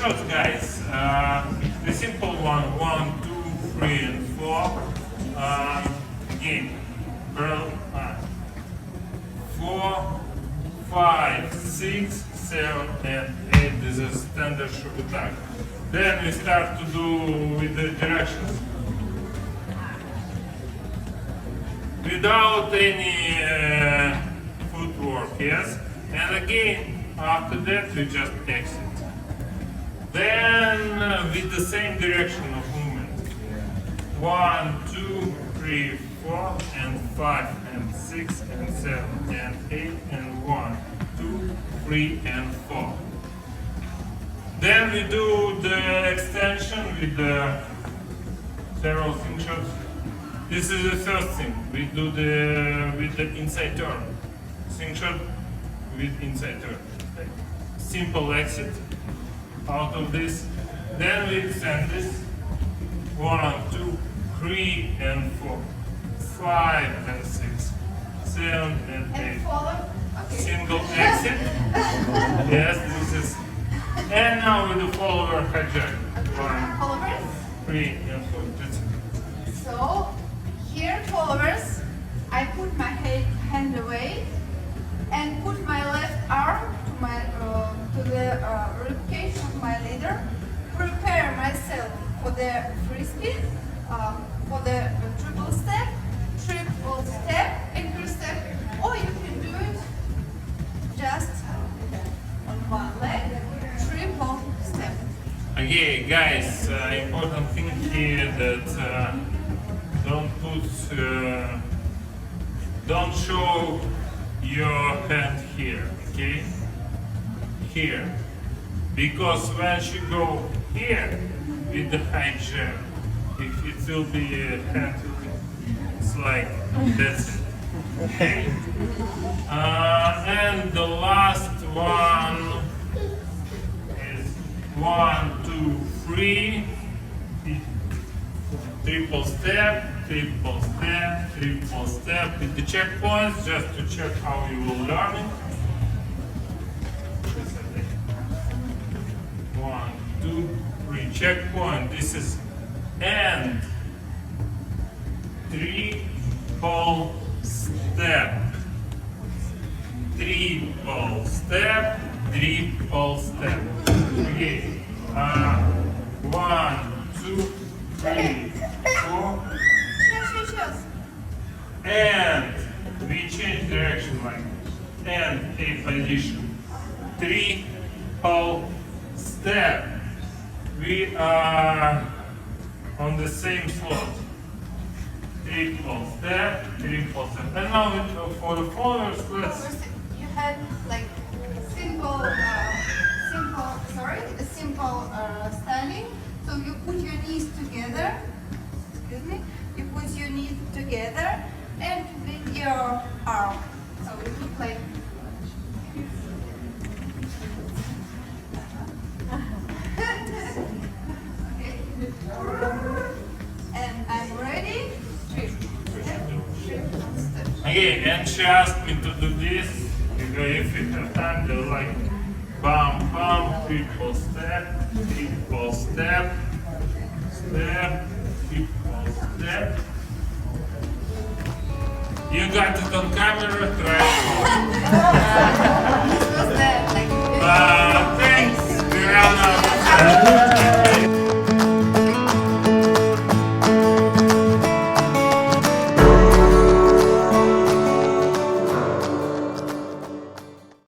slingshots, guys. The simple one, 1, 2, 3, and 4. Again, 4, 5, 6, 7, and 8. This is standard shot attack. Then we start to do with the directions. Without any footwork, yes? And again, after that we just exit. Then with the same direction of movement. 1, 2, 3, 4, and 5, and 6, and 7, and 8, and 1, 2, 3, and 4. Then we do the extension with the several slingshots. This is the first thing. We do with the inside turn. Slingshot with inside turn. Simple exit out of this. Then we extend this. 1, 2, 3, and 4. 5 and 6. 7 and 8. Single exit. Yes, this is. And now with the follower hijack. 1, 3, and 4. That's it. So, here followers, I put my hand away and put my left arm to the ribcage of my leader. Prepare myself for the free spin, for the triple step, and step, or you can do it just on one leg, triple step. Okay, guys, important thing here that don't show your hand here, okay? Here, because when you go here with the high jab, if it will be a hand, it's like that's it. Okay. And the last one is 1, 2, 3. Triple step, triple step, triple step with the checkpoints just to check how you will learn it. 1, 2, 3, checkpoint. This is and triple step, triple step, triple step. Okay. 1, 2, 3, 4. And we change direction like and a position. Triple step. We are on the same slot. Triple step, triple step. And now for the followers, let's. You had like simple standing. So you put your knees together. Excuse me. You put your knees together and with your arm. So it looks like. Okay. And I'm ready. Okay, and she asked me to do this. If you have time, they're like bam, bam, triple step, triple step, step, triple step. You got it on camera, try it.